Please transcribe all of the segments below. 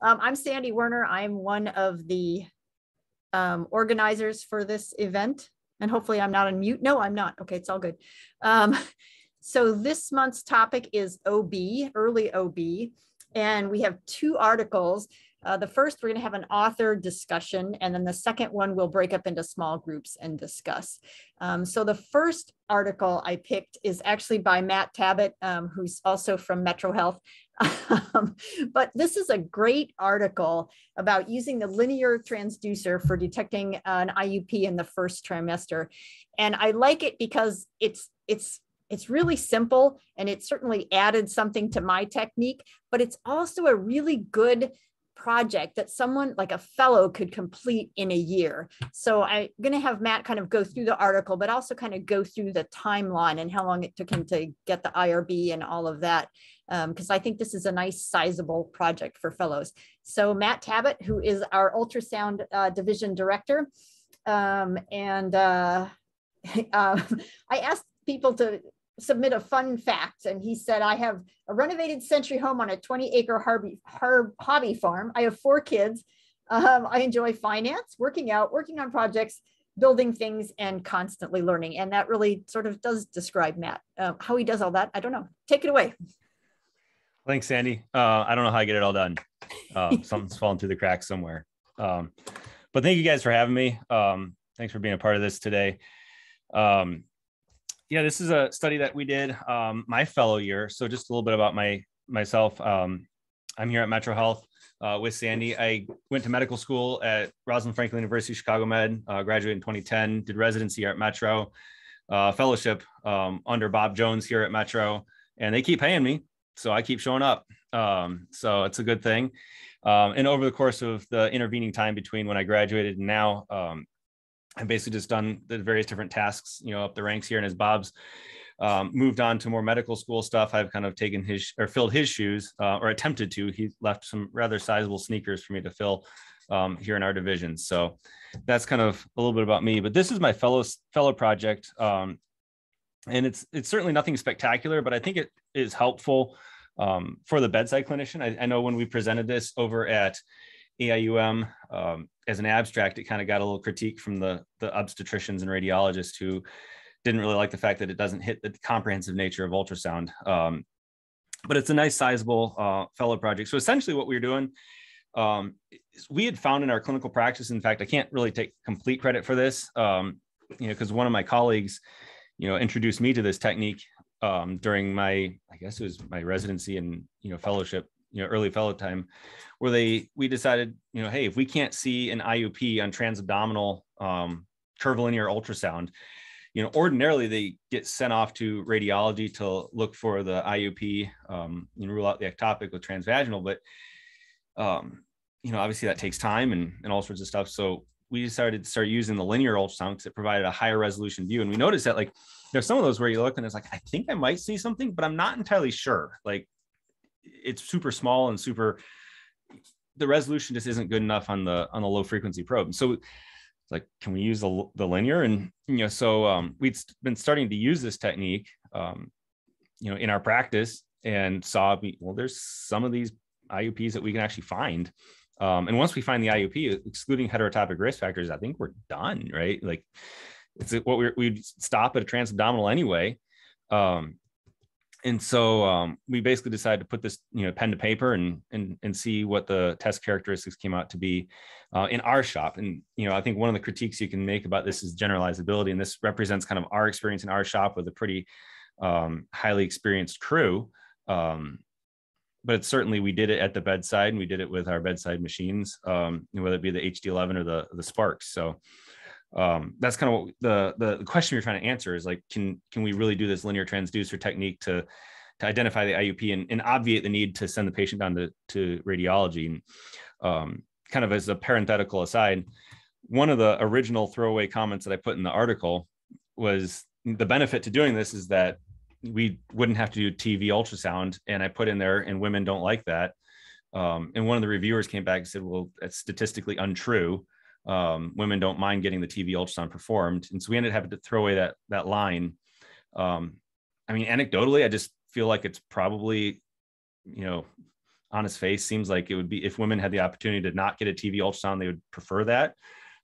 I'm Sandy Werner. I'm one of the organizers for this event, and hopefully I'm not on mute. No, I'm not. Okay, it's all good. So this month's topic is OB, early OB, and we have two articles. The first, we're going to have an author discussion, and then the second one we'll break up into small groups and discuss. So the first article I picked is actually by Matt Tabbut, who's also from Metro Health. But this is a great article about using the linear transducer for detecting an IUP in the first trimester. And I like it because it's really simple, and it certainly added something to my technique, but it's also a really good project that someone like a fellow could complete in a year. So I'm going to have Matt kind of go through the article, but also kind of go through the timeline and how long it took him to get the IRB and all of that. Because I think this is a nice sizable project for fellows. So Matt Tabbut, who is our ultrasound division director. I asked people to submit a fun fact, and he said, I have a renovated century home on a 20-acre hobby farm. I have 4 kids. I enjoy finance, working out, working on projects, building things, and constantly learning. And that really sort of does describe Matt. How he does all that, I don't know. Take it away. Thanks, Sandy. I don't know how I get it all done. Something's falling through the cracks somewhere. But thank you guys for having me. Thanks for being a part of this today. Yeah, this is a study that we did my fellow year. So just a little bit about myself. I'm here at Metro Health with Sandy. I went to medical school at Rosalind Franklin University, Chicago Med, graduated in 2010, did residency here at Metro, fellowship under Bob Jones here at Metro, and they keep paying me. So I keep showing up. So it's a good thing. And over the course of the intervening time between when I graduated and now, I've basically just done the various different tasks, up the ranks here. And as Bob's moved on to more medical school stuff, I've kind of taken filled his shoes, or attempted to. He left some rather sizable sneakers for me to fill here in our division. So that's kind of a little bit about me. But this is my fellow project. And it's certainly nothing spectacular, but I think it is helpful for the bedside clinician. I know when we presented this over at AIUM as an abstract, it kind of got a little critique from the obstetricians and radiologists who didn't really like the fact that it doesn't hit the comprehensive nature of ultrasound. But it's a nice sizable fellow project. So essentially what we were doing, we had found in our clinical practice, in fact, I can't really take complete credit for this, because one of my colleagues, introduced me to this technique during I guess it was my residency and, fellowship, early fellow time, where we decided, hey, if we can't see an IUP on transabdominal curvilinear ultrasound, ordinarily they get sent off to radiology to look for the IUP, rule out the ectopic with transvaginal, but obviously that takes time and all sorts of stuff. So we decided to start using the linear ultrasound because it provided a higher resolution view. And we noticed that there's some of those where you look and it's like, I think I might see something, but I'm not entirely sure. It's super small and the resolution just isn't good enough on the low frequency probe. So it's like, can we use the linear? And, so we'd been starting to use this technique, in our practice, and saw, well, there's some of these IUPs that we can actually find. And once we find the IUP, excluding heterotopic risk factors, I think we're done, right? It's what we'd stop at a transabdominal anyway. And so we basically decided to put this, pen to paper and see what the test characteristics came out to be in our shop. And, I think one of the critiques you can make about this is generalizability. And this represents kind of our experience in our shop with a pretty highly experienced crew. But it's certainly, we did it at the bedside, and we did it with our bedside machines, whether it be the HD11 or the Sparks. So that's kind of what the question you're trying to answer is, can we really do this linear transducer technique to identify the IUP and obviate the need to send the patient down to radiology? And kind of as a parenthetical aside, one of the original throwaway comments that I put in the article was the benefit to doing this is that we wouldn't have to do TV ultrasound. And I put in there, and women don't like that. And one of the reviewers came back and said, well, that's statistically untrue. Women don't mind getting the TV ultrasound performed. And so we ended up having to throw away that line. Anecdotally, I just feel like it's probably, on its face seems like it would be, if women had the opportunity to not get a TV ultrasound, they would prefer that.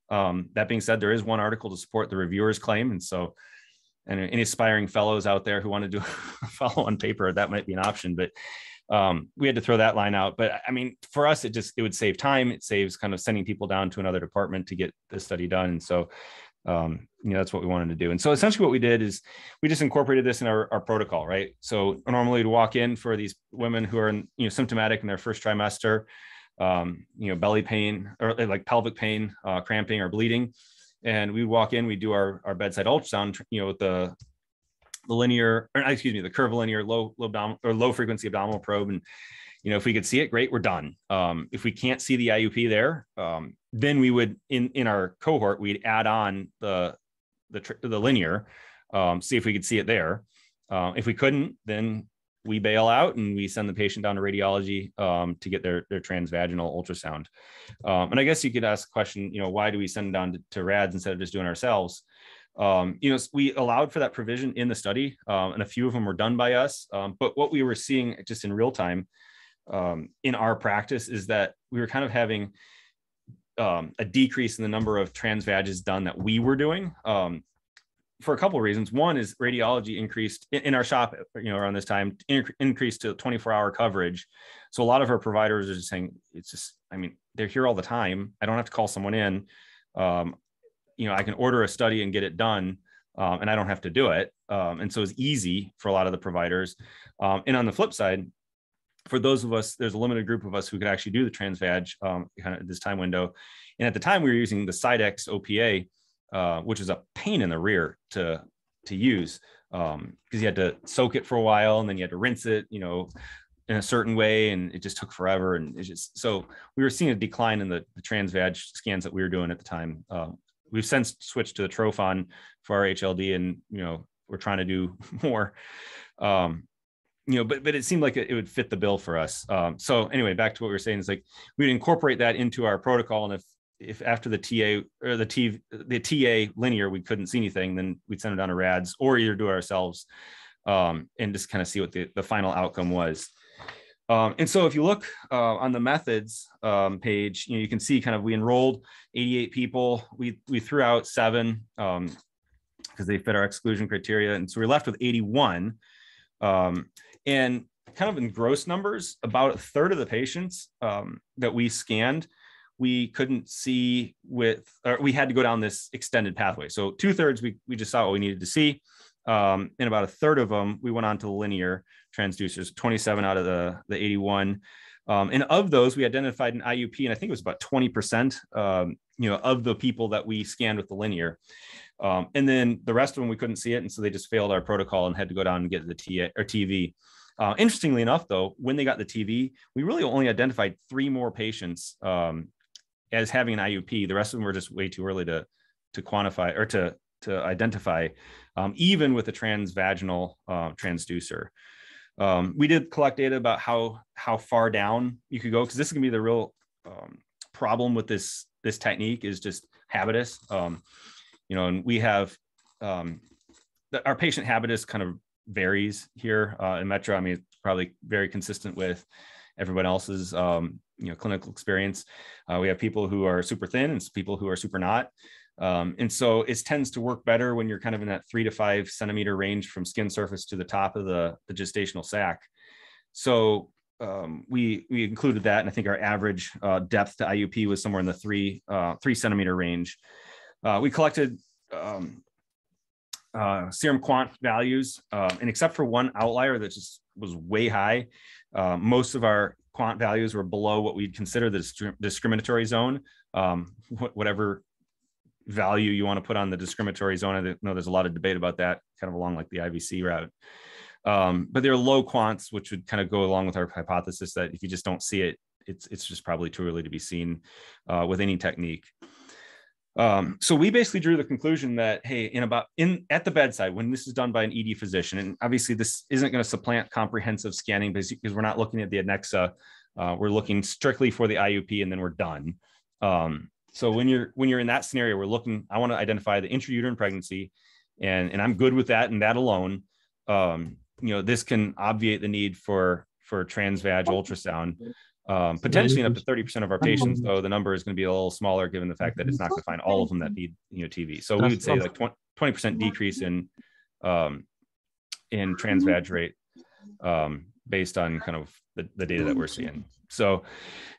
That being said, there is one article to support the reviewer's claim. And so, and any aspiring fellows out there who want to do a follow-on paper, that might be an option, but we had to throw that line out. But I mean, for us, it would save time. It saves kind of sending people down to another department to get this study done. And so, that's what we wanted to do. And so essentially what we did is we just incorporated this in our protocol, right? So normally we'd walk in for these women who are, symptomatic in their first trimester, belly pain or like pelvic pain, cramping or bleeding. And we walk in, we do our bedside ultrasound, with the curvilinear low frequency abdominal probe. And, if we could see it, great, we're done. If we can't see the IUP there, then we would, in our cohort, we'd add on the linear, see if we could see it there. If we couldn't, then we bail out and we send the patient down to radiology to get their transvaginal ultrasound. And I guess you could ask the question, why do we send them down to rads instead of just doing it ourselves? We allowed for that provision in the study, and a few of them were done by us. But what we were seeing just in real time in our practice is that we were kind of having a decrease in the number of transvages done that we were doing. For a couple of reasons. One is radiology increased in our shop, around this time, increased to 24-hour coverage. So a lot of our providers are just saying, they're here all the time. I don't have to call someone in. I can order a study and get it done, and I don't have to do it. And so it's easy for a lot of the providers. And on the flip side, for those of us, there's a limited group of us who could actually do the transvag kind of this time window. And at the time we were using the Sidex OPA, which is a pain in the rear to use, because you had to soak it for a while and then you had to rinse it, in a certain way, and it just took forever. And it's just, so we were seeing a decline in the transvag scans that we were doing at the time. We've since switched to the Trophon for our HLD, and we're trying to do more. But it seemed like it would fit the bill for us. So anyway, back to what we were saying is like we'd incorporate that into our protocol, and if after the TA or the TA linear we couldn't see anything, then we'd send them down to rads or either do it ourselves, and just kind of see what the final outcome was. And so if you look on the methods page, you can see kind of we enrolled 88 people. We threw out 7 because they fit our exclusion criteria, and so we're left with 81. And kind of in gross numbers, about a third of the patients that we scanned, we couldn't see or we had to go down this extended pathway. So 2/3, we just saw what we needed to see. And about a third of them, we went on to linear transducers, 27 out of the 81. And of those, we identified an IUP, and I think it was about 20%, of the people that we scanned with the linear. And then the rest of them, we couldn't see it. And so they just failed our protocol and had to go down and get the TV. Interestingly enough, though, when they got the TV, we really only identified 3 more patients as having an IUP. The rest of them were just way too early to quantify or to identify, even with a transvaginal transducer. We did collect data about how far down you could go, because this is going to be the real problem with this technique is just habitus. And we have our patient habitus kind of varies here in Metro. I mean, it's probably very consistent with everyone else's clinical experience. We have people who are super thin and people who are super not. And so it tends to work better when you're kind of in that 3 to 5 centimeter range from skin surface to the top of the gestational sac. So we included that, and I think our average depth to IUP was somewhere in the 3 centimeter range. We collected serum quant values, and except for one outlier that just was way high, most of our quant values were below what we'd consider the discriminatory zone. Whatever value you want to put on the discriminatory zone, I know there's a lot of debate about that, kind of along like the IVC route. But they're low quants, which would kind of go along with our hypothesis that if you just don't see it, it's just probably too early to be seen with any technique. So we basically drew the conclusion that, hey, at the bedside, when this is done by an ED physician, and obviously this isn't going to supplant comprehensive scanning because we're not looking at the adnexa, we're looking strictly for the IUP, and then we're done. So when you're in that scenario, I want to identify the intrauterine pregnancy, and I'm good with that and that alone. This can obviate the need for for transvag ultrasound. Potentially up to 30% of our patients, though the number is going to be a little smaller given the fact that it's not going to find all of them that need TV. So we would say like 20% decrease in transvag rate based on kind of the data that we're seeing. So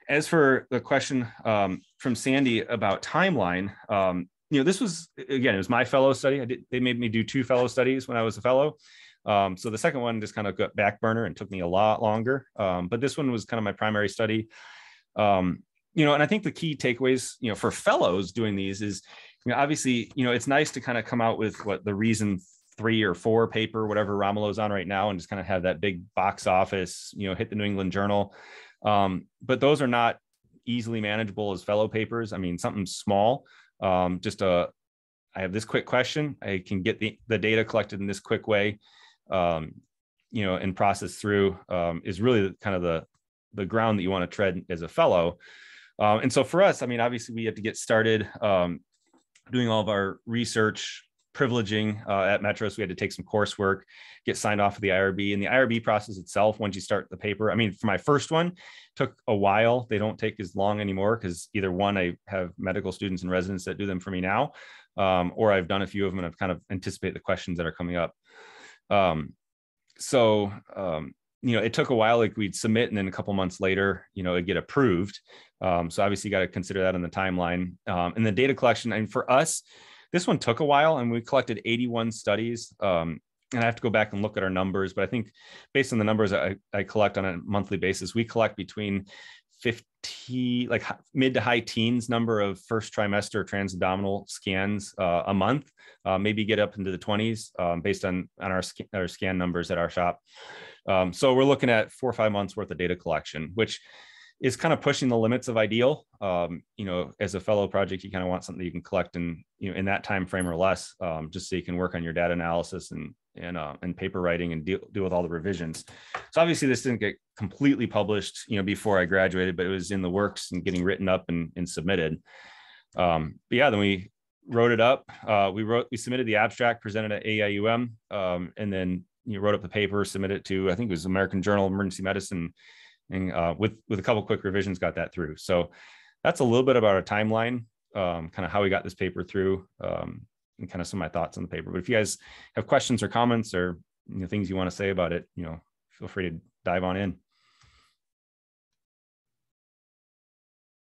as for the question from Sandy about timeline, this was, again, it was my fellow study. They made me do 2 fellow studies when I was a fellow. So the second one just kind of got back burner and took me a lot longer. But this one was kind of my primary study. And I think the key takeaways, for fellows doing these is, obviously, it's nice to kind of come out with what the reason 3 or 4 paper, whatever Romulo's on right now, and just kind of have that big box office, hit the New England Journal. But those are not easily manageable as fellow papers. I mean, something small, I have this quick question. I can get the data collected in this quick way, and process through, is really kind of the ground that you want to tread as a fellow. And so for us, I mean, obviously we have to get started doing all of our research, privileging at Metros. We had to take some coursework, get signed off of the IRB, and the IRB process itself, once you start the paper, I mean, for my first one, took a while. They don't take as long anymore because either one, I have medical students and residents that do them for me now, or I've done a few of them and I've kind of anticipate the questions that are coming up. It took a while, like we'd submit and then a couple months later, it'd get approved. So obviously you got to consider that on the timeline. And the data collection, and for us, this one took a while and we collected 81 studies. And I have to go back and look at our numbers, but I think based on the numbers I collect on a monthly basis, we collect between 50, like mid to high teens number of first trimester transabdominal scans a month, maybe get up into the 20s based on our scan numbers at our shop. So we're looking at 4 or 5 months worth of data collection, which is kind of pushing the limits of ideal. As a fellow project, you kind of want something that you can collect in that time frame or less, just so you can work on your data analysis and paper writing and deal with all the revisions. So obviously this didn't get completely published, before I graduated, but it was in the works and getting written up and submitted. But yeah, then we wrote it up. We submitted the abstract, presented at AIUM, and then wrote up the paper, submitted it to, I think it was American Journal of Emergency Medicine, and with a couple quick revisions, got that through. So that's a little bit about our timeline, kind of how we got this paper through, and kind of some of my thoughts on the paper. But if you guys have questions or comments or things you want to say about it, feel free to dive on in.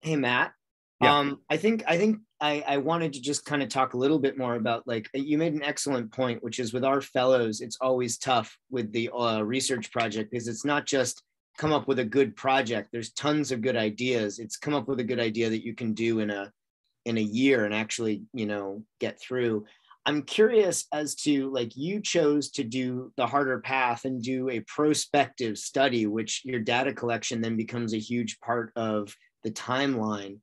Hey, Matt. Yeah. I think I wanted to just kind of talk a little bit more about, like, you made an excellent point, which is with our fellows, it's always tough with the research project, because it's not just come up with a good project. There's tons of good ideas. It's come up with a good idea that you can do in a year and actually, get through. I'm curious as to, like, you chose to do the harder path and do a prospective study, which your data collection then becomes a huge part of the timeline.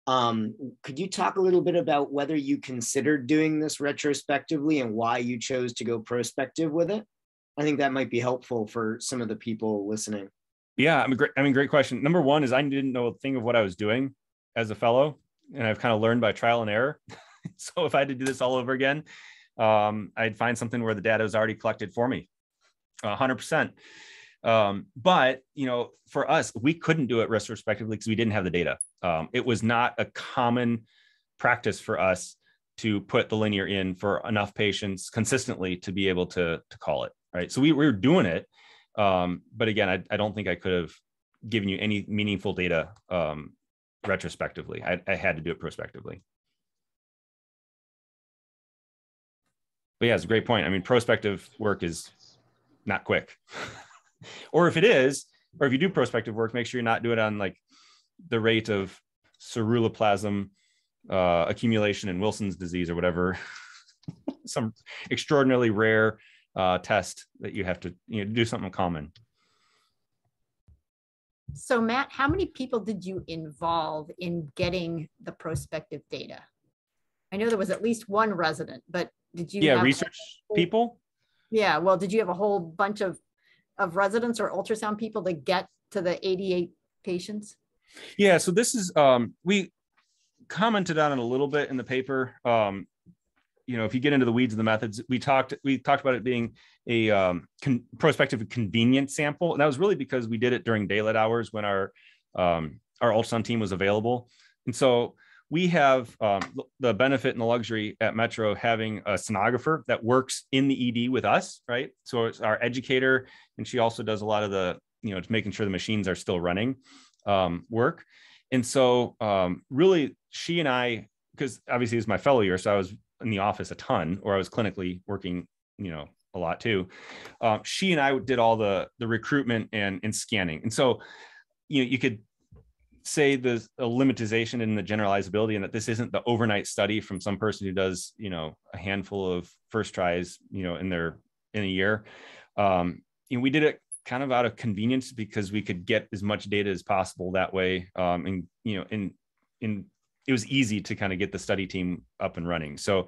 Could you talk a little bit about whether you considered doing this retrospectively and why you chose to go prospective with it? I think that might be helpful for some of the people listening. Yeah, great question. Number one is I didn't know a thing of what I was doing as a fellow, and I've kind of learned by trial and error. So if I had to do this all over again, I'd find something where the data was already collected for me, 100%. But, for us, we couldn't do it retrospectively because we didn't have the data. It was not a common practice for us to put the linear in for enough patients consistently to be able to call it, right? So we were doing it. But again, I don't think I could have given you any meaningful data retrospectively. I had to do it prospectively. But yeah, it's a great point. I mean, prospective work is not quick. Or if it is, or if you do prospective work, make sure you're not doing it on like the rate of ceruloplasm accumulation in Wilson's disease or whatever, some extraordinarily rare test that you have to do something common. So Matt, how many people did you involve in getting the prospective data? I know there was at least one resident, but did you have research people? Yeah, well, did you have a whole bunch of residents or ultrasound people to get to the 88 patients? Yeah, so this is, we commented on it a little bit in the paper. if you get into the weeds of the methods, we talked about it being a prospective convenience sample. And that was really because we did it during daylight hours when our ultrasound team was available. And so we have the benefit and the luxury at Metro having a sonographer that works in the ED with us, right? So it's our educator, and she also does a lot of the, making sure the machines are still running work. And so really she and I, because obviously it was my fellow year, so I was in the office a ton, or I was clinically working, a lot too. She and I did all the recruitment and scanning. And so, you could say there's a limitization in the generalizability, and that this isn't the overnight study from some person who does, a handful of first tries, in a year. We did it kind of out of convenience because we could get as much data as possible that way. And it was easy to kind of get the study team up and running. So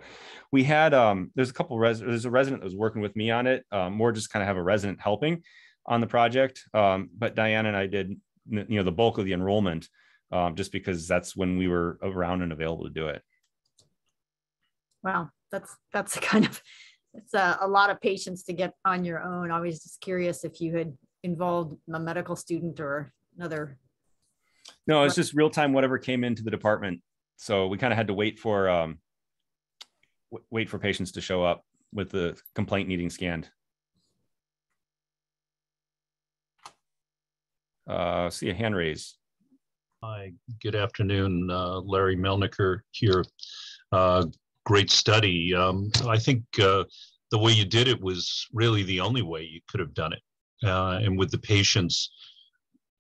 we had, there's a resident that was working with me on it, more just kind of have a resident helping on the project. But Diana and I did, the bulk of the enrollment, just because that's when we were around and available to do it. Wow, that's kind of, it's a lot of patience to get on your own. I was just curious if you had involved a medical student or another. No, it's just real time, whatever came into the department. So we kind of had to wait for patients to show up with the complaint needing scanned. See a hand raise. Hi, good afternoon. Larry Melniker here. Great study. I think the way you did it was really the only way you could have done it. And with the patients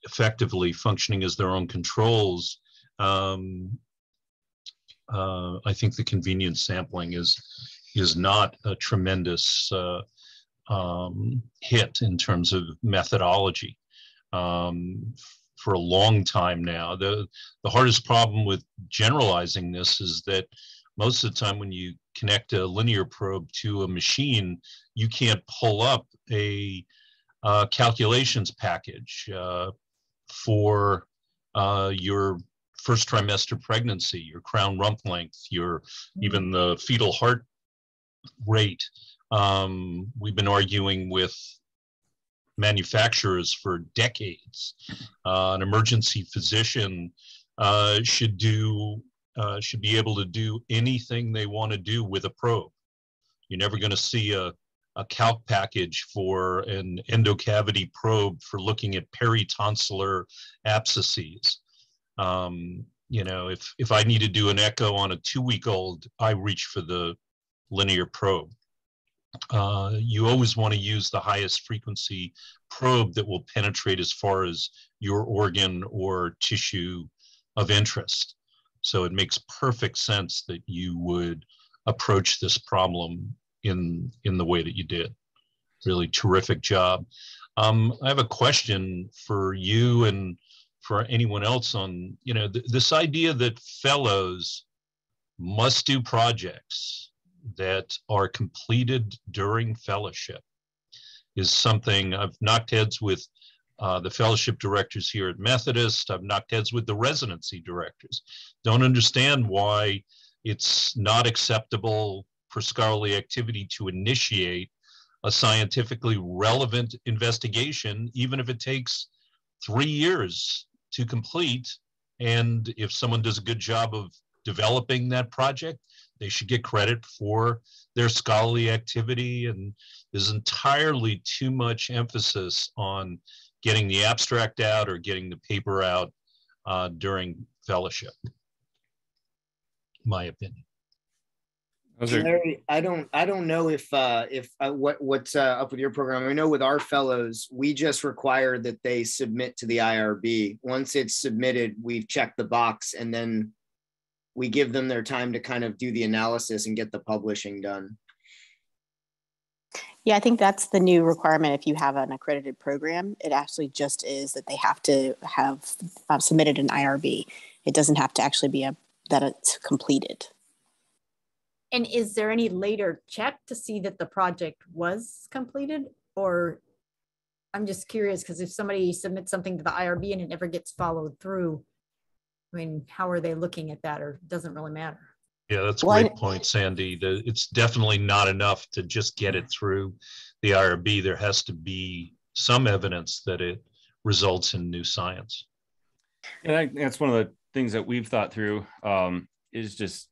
effectively functioning as their own controls, I think the convenience sampling is not a tremendous hit in terms of methodology. For a long time now, the hardest problem with generalizing this is that most of the time when you connect a linear probe to a machine, you can't pull up a calculations package for your first trimester pregnancy, your crown rump length, your even the fetal heart rate. We've been arguing with manufacturers for decades. An emergency physician should be able to do anything they want to do with a probe. You're never going to see a calc package for an endocavity probe for looking at peritonsillar abscesses. If I need to do an echo on a 2-week-old, I reach for the linear probe. You always want to use the highest frequency probe that will penetrate as far as your organ or tissue of interest. So it makes perfect sense that you would approach this problem in the way that you did. Really terrific job. I have a question for you and for anyone else on, this idea that fellows must do projects that are completed during fellowship is something I've knocked heads with the fellowship directors here at Methodist. I've knocked heads with the residency directors. Don't understand why it's not acceptable for scholarly activity to initiate a scientifically relevant investigation, even if it takes 3 years to complete. And if someone does a good job of developing that project, they should get credit for their scholarly activity. And there's entirely too much emphasis on getting the abstract out or getting the paper out during fellowship, my opinion. Larry, I don't know if what's up with your program. I know with our fellows, we just require that they submit to the IRB. Once it's submitted, we've checked the box, and then we give them their time to kind of do the analysis and get the publishing done. Yeah, I think that's the new requirement. If you have an accredited program, it actually just is that they have to have submitted an IRB. It doesn't have to actually be that it's completed. And is there any later check to see that the project was completed? Or I'm just curious, because if somebody submits something to the IRB and it never gets followed through, I mean, how are they looking at that, or it doesn't really matter? Yeah, that's a great point, Sandy. It's definitely not enough to just get it through the IRB. There has to be some evidence that it results in new science. And that's one of the things that we've thought through, is just,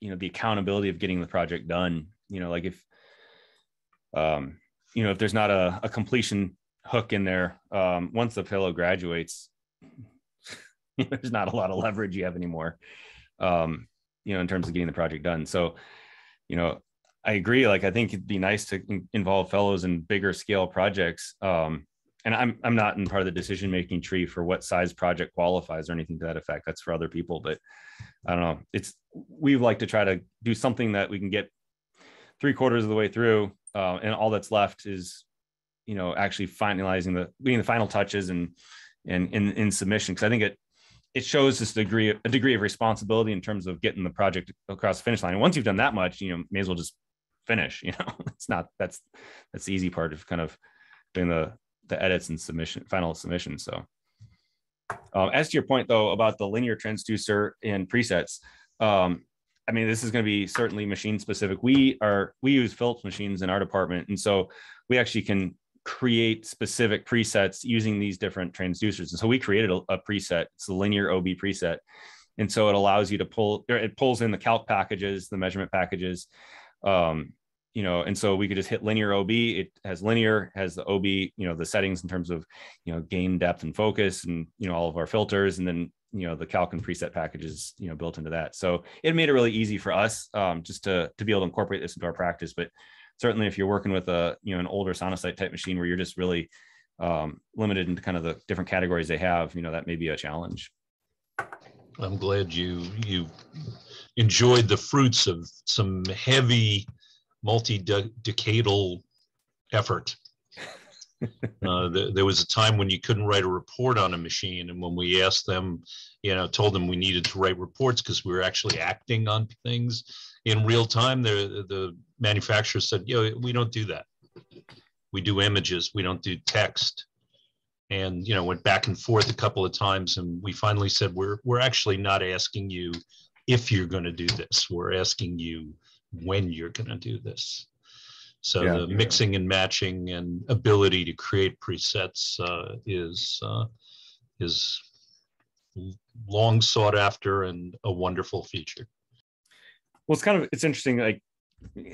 the accountability of getting the project done. Like if, if there's not a completion hook in there, once the fellow graduates, there's not a lot of leverage you have anymore, in terms of getting the project done. So, I agree. Like, I think it'd be nice to involve fellows in bigger scale projects. And I'm not in part of the decision-making tree for what size project qualifies or anything to that effect. That's for other people, but I don't know. We like to try to do something that we can get 3/4 of the way through, and all that's left is, actually finalizing getting the final touches and in submission. Because I think it shows this a degree of responsibility in terms of getting the project across the finish line. And once you've done that much, may as well just finish. It's not that's the easy part of kind of doing the edits and final submission. So as to your point though about the linear transducer and presets, this is going to be certainly machine specific. We use Philips machines in our department, and so we actually can create specific presets using these different transducers. And so we created a preset. It's the linear OB preset, and so it allows you to it pulls in the calc packages, the measurement packages, and so we could just hit linear OB. It has linear, has the OB, the settings in terms of, gain, depth, and focus, and, all of our filters, and then, the calc and preset packages, built into that. So it made it really easy for us, just to be able to incorporate this into our practice. But certainly if you're working with an older sonocyte type machine where you're just really limited into kind of the different categories they have, that may be a challenge. I'm glad you enjoyed the fruits of some heavy multi-decadal effort. There was a time when you couldn't write a report on a machine, and when we asked them, told them we needed to write reports because we were actually acting on things in real time, the manufacturer said, we don't do that. We do images, we don't do text. And went back and forth a couple of times, and we finally said, we're actually not asking you if you're going to do this, we're asking you when you're going to do this. So the mixing and matching and ability to create presets is long sought after and a wonderful feature. Well, it's interesting. Like,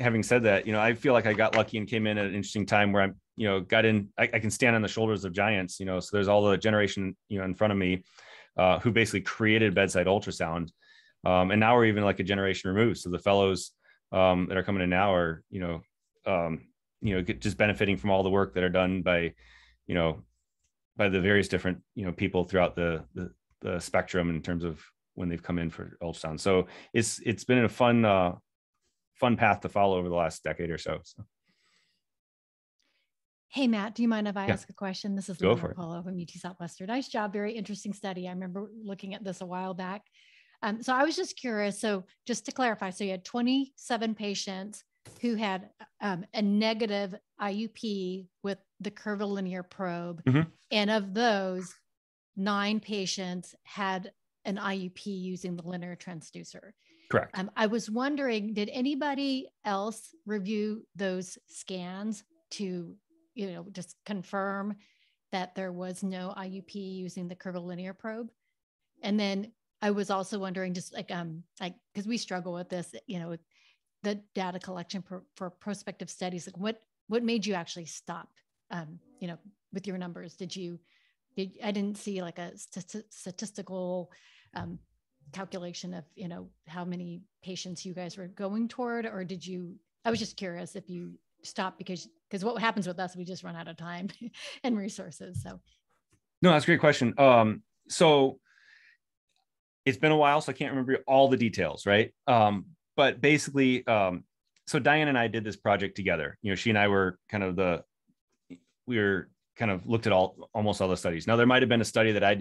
having said that, I feel like I got lucky and came in at an interesting time where I'm, got in, I can stand on the shoulders of giants, so there's all the generation, in front of me, who basically created bedside ultrasound. And now we're even like a generation removed. So the fellows that are coming in now are, just benefiting from all the work that are done by, by the various different, people throughout the spectrum in terms of when they've come in for ultrasound. So it's been a fun path to follow over the last decade or so. Hey, Matt, do you mind if I ask a question? This is Laura Polo from UT Southwestern. Nice job. Very interesting study. I remember looking at this a while back. So I was just curious. So just to clarify, so you had 27 patients who had a negative IUP with the curvilinear probe. Mm-hmm. And of those, 9 patients had an IUP using the linear transducer. Correct. I was wondering, did anybody else review those scans to, just confirm that there was no IUP using the curvilinear probe? And then I was also wondering, just because we struggle with this, the data collection for prospective studies, like what made you actually stop, with your numbers? I didn't see like a statistical calculation of, how many patients you guys were going toward, or I was just curious if you stopped because what happens with us, we just run out of time and resources. So. No, that's a great question. So it's been a while, so I can't remember all the details, right? But basically, so Diane and I did this project together. She and I were looked at almost all the studies. Now, there might have been a study that I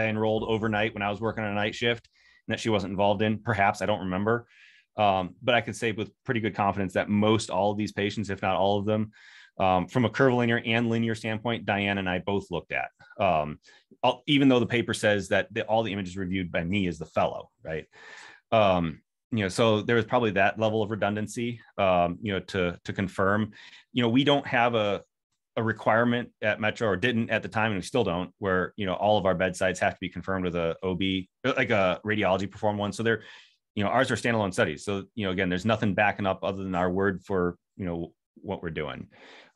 enrolled overnight when I was working on a night shift and that she wasn't involved in. Perhaps, I don't remember. But I could say with pretty good confidence that most all of these patients, if not all of them, from a curvilinear and linear standpoint, Diane and I both looked at, even though the paper says that all the images reviewed by me is the fellow, right? so there was probably that level of redundancy, to confirm. We don't have a requirement at Metro, or didn't at the time, and we still don't, where, all of our bedsides have to be confirmed with a OB, like a radiology performed one. So they're, ours are standalone studies. So, again, there's nothing backing up other than our word for, what we're doing.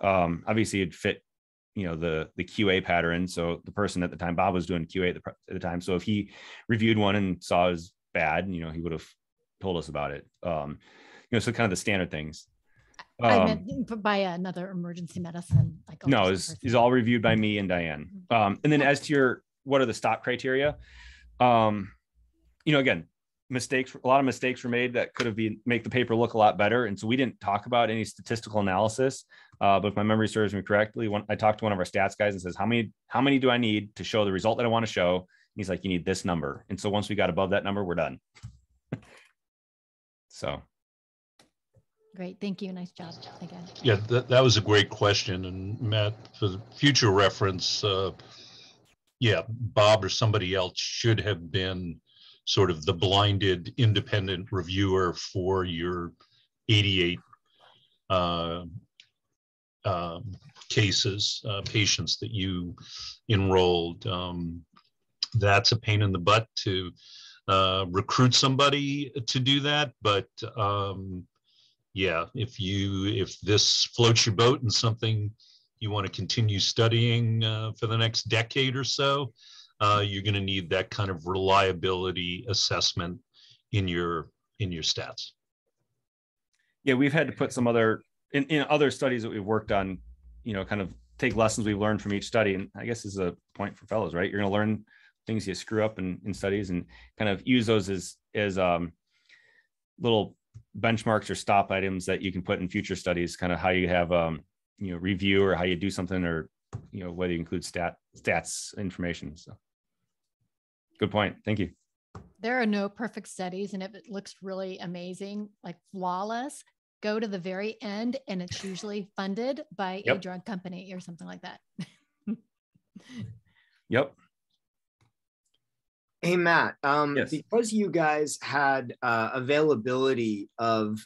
Obviously it'd fit, the QA pattern. So the person at the time, Bob, was doing QA at the time. So if he reviewed one and saw it was bad, he would have told us about it. So kind of the standard things. I meant by another emergency medicine. Like no, is all reviewed by me and Diane. And then as to what are the stop criteria? Again, a lot of mistakes were made that could have make the paper look a lot better. And so we didn't talk about any statistical analysis. But if my memory serves me correctly, when I talked to one of our stats guys and says, how many do I need to show the result that I want to show? And he's like, you need this number. And so once we got above that number, we're done. So. Great. Thank you. Nice job again. Yeah, that was a great question. And Matt, for the future reference, Bob or somebody else should have been sort of the blinded independent reviewer for your 88 cases, patients that you enrolled. That's a pain in the butt to recruit somebody to do that. But if this floats your boat and something you want to continue studying for the next decade or so, you're going to need that kind of reliability assessment in your stats. Yeah, we've had to put some other in other studies that we've worked on, kind of take lessons we've learned from each study. And I guess this is a point for fellows, right? You're going to learn things you screw up in studies and kind of use those as little benchmarks or stop items that you can put in future studies, kind of how you have, review, or how you do something, or, whether you include stats information. So good point. Thank you. There are no perfect studies. And if it looks really amazing, like flawless, go to the very end, and it's usually funded by a drug company or something like that. Yep. Hey, Matt, yes. Because you guys had availability of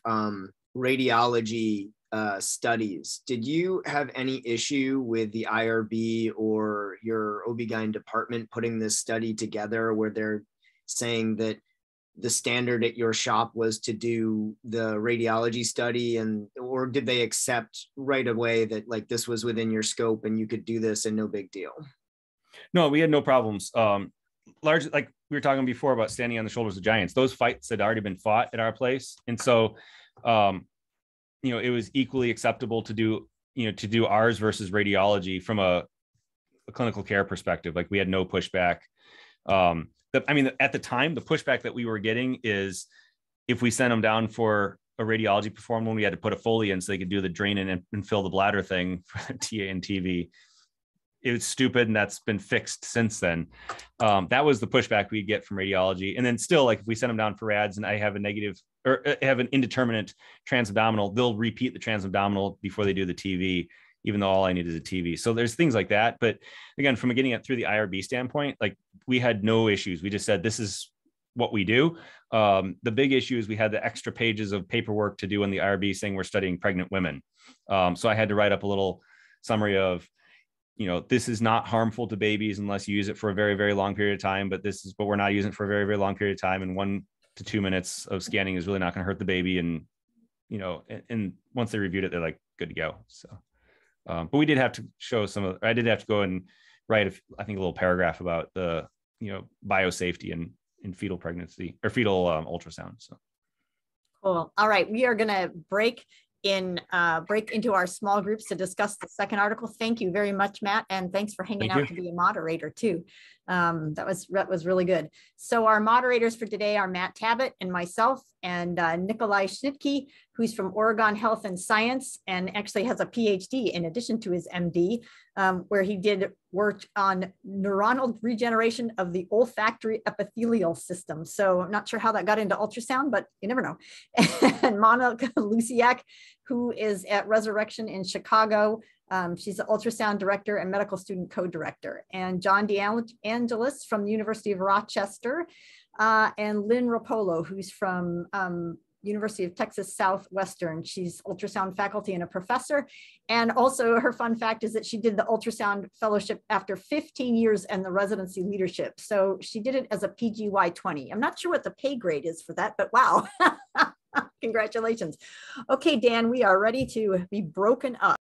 radiology studies, did you have any issue with the IRB or your OB-GYN department putting this study together, where they're saying that the standard at your shop was to do the radiology study, or did they accept right away that like this was within your scope and you could do this and no big deal? No, we had no problems. Largely, like we were talking before about standing on the shoulders of giants, those fights had already been fought at our place. And so, it was equally acceptable to do ours versus radiology from a clinical care perspective. Like we had no pushback. At the time, the pushback that we were getting is if we sent them down for a radiology performed one, we had to put a Foley in so they could do the drain in and fill the bladder thing for TA and TV. It was stupid, and that's been fixed since then. That was the pushback we'd get from radiology. And then still, like if we send them down for rads and I have a negative or have an indeterminate transabdominal, they'll repeat the transabdominal before they do the TV, even though all I need is a TV. So there's things like that. But again, from getting it through the IRB standpoint, like we had no issues. We just said, this is what we do. The big issue is we had the extra pages of paperwork to do in the IRB saying we're studying pregnant women. So I had to write up a little summary of, this is not harmful to babies unless you use it for a very, very long period of time, but we're not using it for a very, very long period of time. And 1 to 2 minutes of scanning is really not going to hurt the baby. And, and once they reviewed it, they're like, good to go. So, but we did have to show I did have to go and write, I think, a little paragraph about the, biosafety in fetal pregnancy or fetal ultrasound. So. Cool. All right. We are going to break into our small groups to discuss the second article. Thank you very much, Matt. And thanks for hanging out to be a moderator too. That was really good. So our moderators for today are Matt Tabbut and myself, and Nikolai Schnitke, who's from Oregon Health and Science and actually has a PhD in addition to his MD, where he did work on neuronal regeneration of the olfactory epithelial system. So I'm not sure how that got into ultrasound, but you never know. And Monica Luciak, who is at Resurrection in Chicago. She's the ultrasound director and medical student co-director. And John DeAngelis from the University of Rochester, and Lynn Rapolo, who's from University of Texas Southwestern. She's ultrasound faculty and a professor. And also her fun fact is that she did the ultrasound fellowship after 15 years and the residency leadership. So she did it as a PGY 20. I'm not sure what the pay grade is for that, but wow. Congratulations. Okay, Dan, we are ready to be broken up.